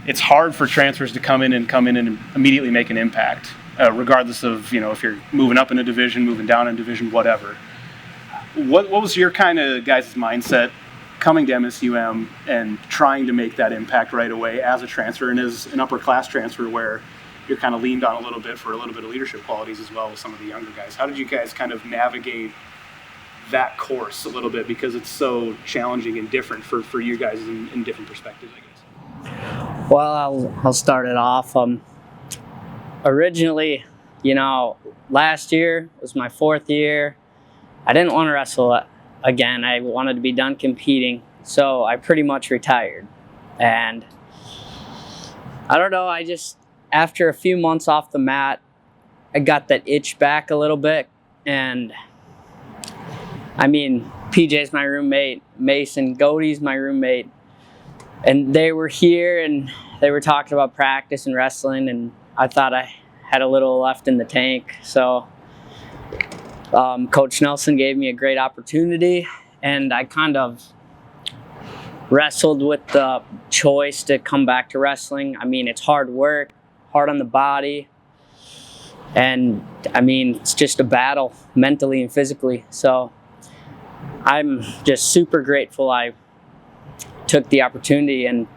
it's hard for transfers to come in and immediately make an impact, regardless of, if you're moving up in a division, moving down in a division, whatever. What was your kind of guys' mindset coming to MSUM and trying to make that impact right away as a transfer and as an upper class transfer where you're kind of leaned on a little bit for a little bit of leadership qualities as well with some of the younger guys? How did you guys kind of navigate that course a little bit, because it's so challenging and different for you guys in different perspectives, I guess? Well, I'll start it off. Originally, last year was my 4th year. I didn't want to wrestle again. I wanted to be done competing, so I pretty much retired. And I don't know, after a few months off the mat, I got that itch back a little bit. And PJ's my roommate, Mason Godey's my roommate, and they were here and they were talking about practice and wrestling, and I thought I had a little left in the tank. So Coach Nelson gave me a great opportunity, and I kind of wrestled with the choice to come back to wrestling. It's hard work, hard on the body, and it's just a battle mentally and physically. So I'm just super grateful I took the opportunity, and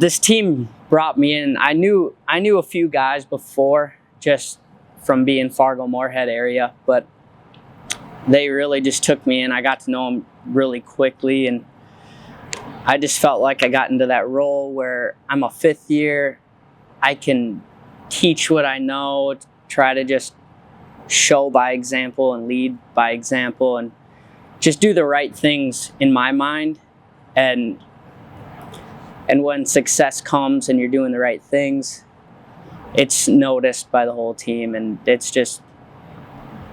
this team brought me in. I knew a few guys before, just from being Fargo-Moorhead area, but they really just took me in. I got to know them really quickly, and I just felt like I got into that role where I'm a 5th year. I can teach what I know, try to just show by example and lead by example, and just do the right things in my mind. And when success comes and you're doing the right things, it's noticed by the whole team. And it's just,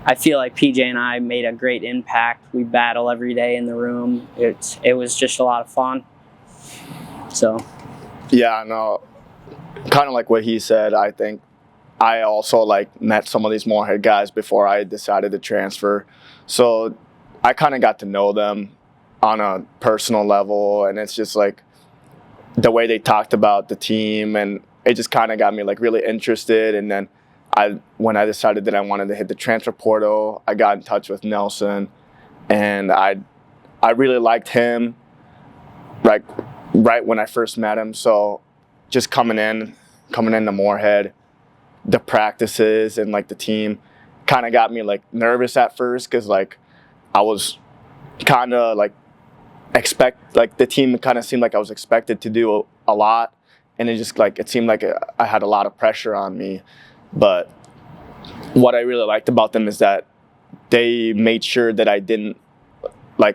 I feel like PJ and I made a great impact. We battle every day in the room. It was just a lot of fun. So. Yeah, no, kind of like what he said, I think I also met some of these Moorhead guys before I decided to transfer. So I kind of got to know them on a personal level, and it's just the way they talked about the team, and it just kind of got me really interested. And then when I decided that I wanted to hit the transfer portal, I got in touch with Nelson, and I really liked him right when I first met him. So just coming into Moorhead, the practices and the team kind of got me nervous at first, because I was kind of the team kind of seemed like I was expected to do a lot, and it just it seemed like I had a lot of pressure on me. But what I really liked about them is that they made sure that I didn't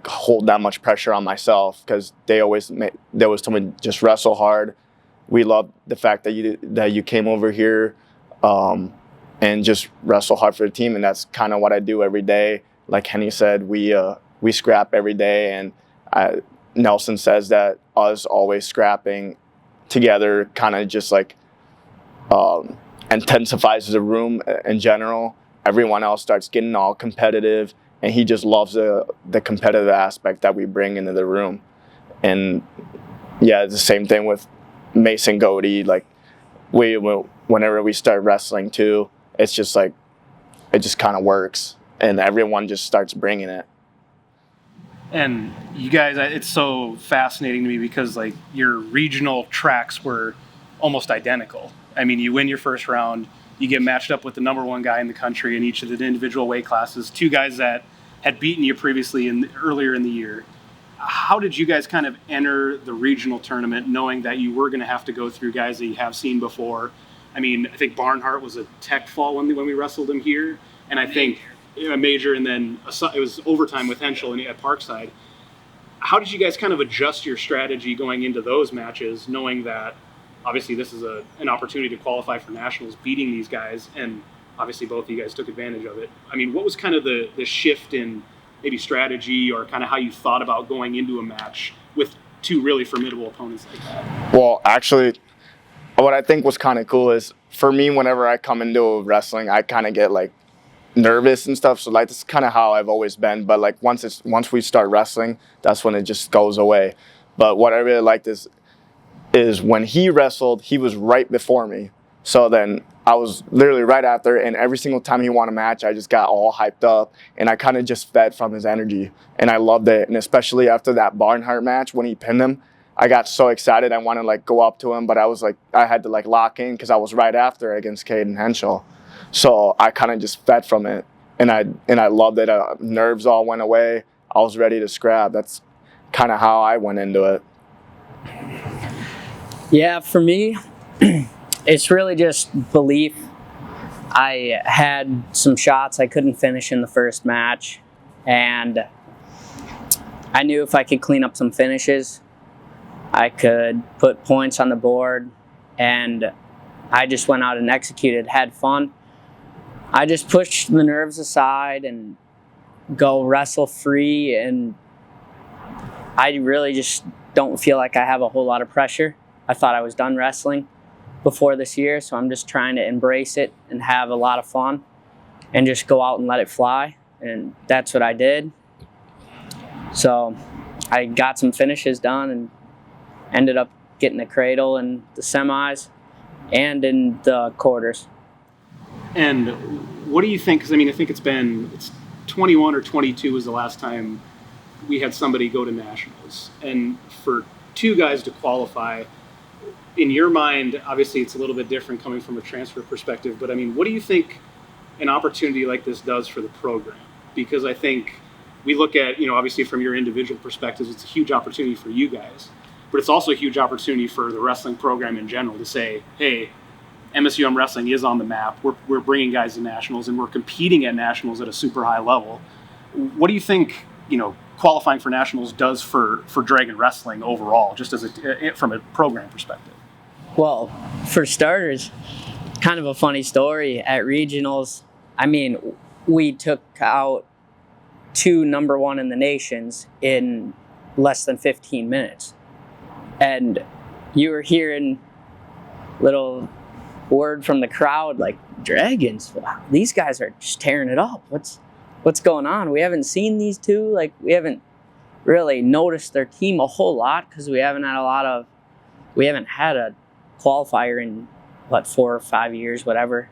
hold that much pressure on myself, because they always told me just wrestle hard. We love the fact that you came over here and just wrestle hard for the team, and that's kind of what I do every day. Like Henny said, we scrap every day, and Nelson says that us always scrapping together kind of just intensifies the room in general. Everyone else starts getting all competitive, and he just loves the competitive aspect that we bring into the room. And yeah, it's the same thing with Mason Godey. Whenever we start wrestling too, it's just it just kind of works, and everyone just starts bringing it. And you guys, it's so fascinating to me because your regional tracks were almost identical. You win your first round, you get matched up with the number 1 guy in the country in each of the individual weight classes, 2 guys that had beaten you previously earlier in the year. How did you guys kind of enter the regional tournament knowing that you were going to have to go through guys that you have seen before? I think Barnhart was a tech fall when we wrestled him here, and I think a major, and then it was overtime with Henschel at Parkside. How did you guys kind of adjust your strategy going into those matches, knowing that obviously this is an opportunity to qualify for nationals, beating these guys, and obviously both of you guys took advantage of it? What was kind of the shift in maybe strategy, or kind of how you thought about going into a match with 2 really formidable opponents like that? Well, actually, what I think was kind of cool is, for me, whenever I come into wrestling, I kind of get nervous and stuff. So that's kind of how I've always been. But once we start wrestling, that's when it just goes away. But what I really liked is is when he wrestled, he was right before me. So then I was literally right after, and every single time he won a match, I just got all hyped up, and I kind of just fed from his energy, and I loved it. And especially after that Barnhart match when he pinned him, I got so excited. I wanted to like go up to him, but I was like, I had to like lock in because I was right after against Caden Henschel. So I kind of just fed from it, and I loved it. Nerves all went away. I was ready to scrap. That's kind of how I went into it. Yeah, for me, it's really just belief. I had some shots I couldn't finish in the first match, and I knew if I could clean up some finishes, I could put points on the board, and I just went out and executed, had fun. I just pushed the nerves aside and go wrestle free, and I really just don't feel like I have a whole lot of pressure. I thought I was done wrestling before this year, so I'm just trying to embrace it and have a lot of fun and just go out and let it fly, and that's what I did. So I got some finishes done and ended up getting the cradle in the semis and in the quarters. And what do you think? Because I mean, I think it's 21 or 22 was the last time we had somebody go to nationals, and for two guys to qualify, in your mind, obviously it's a little bit different coming from a transfer perspective, but I mean, what do you think an opportunity like this does for the program? Because I think we look at, obviously from your individual perspectives, it's a huge opportunity for you guys, but it's also a huge opportunity for the wrestling program in general to say, hey, MSUM wrestling is on the map. We're bringing guys to nationals, and we're competing at nationals at a super high level. What do you think, qualifying for nationals does for Dragon wrestling overall, just as from a program perspective? Well, for starters, kind of a funny story at regionals. I mean, we took out 2 number 1 in the nations in less than 15 minutes. And you were hearing little word from the crowd like, Dragons, wow, these guys are just tearing it up. What's going on? We haven't seen these two. Like, we haven't really noticed their team a whole lot because we haven't had a qualifier in 4 or 5 years, whatever.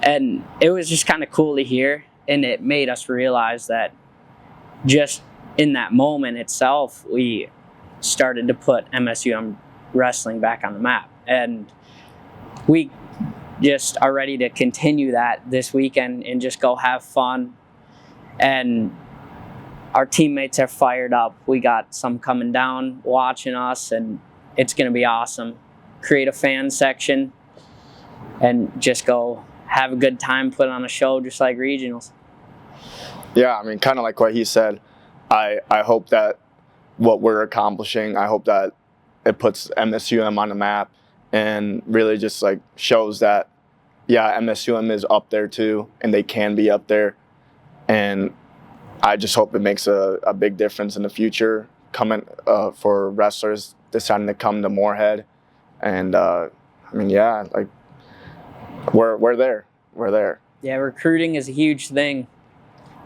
And it was just kind of cool to hear, and it made us realize that just in that moment itself, we started to put MSUM wrestling back on the map, and we just are ready to continue that this weekend and just go have fun. And our teammates are fired up. We got some coming down watching us, and it's going to be awesome. Create a fan section and just go have a good time, put on a show just like regionals. Yeah, I mean, kind of like what he said. I hope that what we're accomplishing, I hope that it puts MSUM on the map and really just like shows that, yeah, MSUM is up there too, and they can be up there. And I just hope it makes a big difference in the future coming for wrestlers deciding to come to Moorhead. And I mean, yeah, like we're there. We're there. Yeah, recruiting is a huge thing.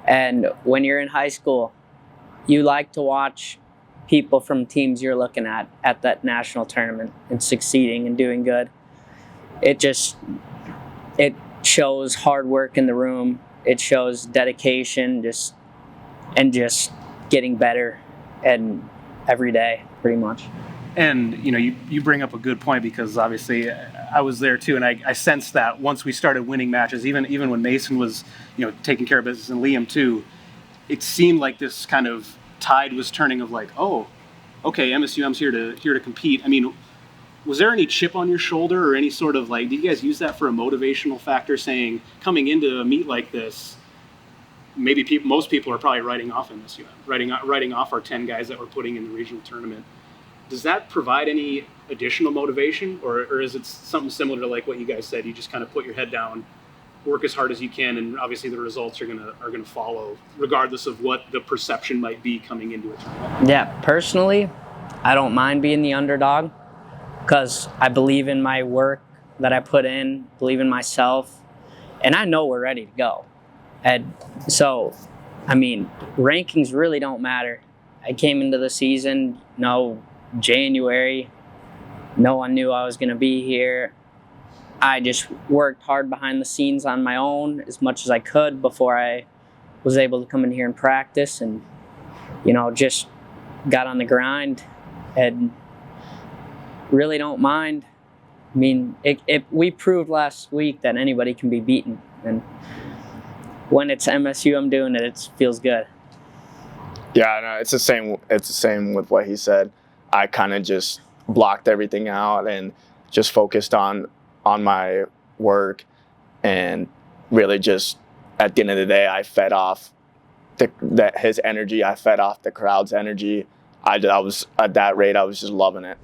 And when you're in high school, you like to watch people from teams you're looking at that national tournament and succeeding and doing good. It shows hard work in the room. It shows dedication, just getting better and every day, pretty much. And you bring up a good point, because obviously I was there too, and I sensed that once we started winning matches, even when Mason was taking care of business, and Liam too, it seemed like this kind of tide was turning of like, oh, okay, MSUM's here to compete. I mean, was there any chip on your shoulder or any sort of like, did you guys use that for a motivational factor, saying coming into a meet like this, maybe most people are probably writing off MSUM, writing off our 10 guys that we're putting in the regional tournament. Does that provide any additional motivation, or is it something similar to like what you guys said? You just kind of put your head down, work as hard as you can, and obviously the results are gonna follow, regardless of what the perception might be coming into a tournament. Yeah, personally, I don't mind being the underdog because I believe in my work that I put in, believe in myself, and I know we're ready to go. And so, I mean, rankings really don't matter. I came into the season, January, No one knew I was going to be here. I just worked hard behind the scenes on my own as much as I could before I was able to come in here and practice, and just got on the grind and really don't mind. I mean, we proved last week that anybody can be beaten, and when it's MSUM doing it, it feels good. Yeah, no, it's the same. It's the same with what he said. I kind of just blocked everything out and just focused on my work, and really just at the end of the day, I fed off his energy. I fed off the crowd's energy. I was at that rate. I was just loving it.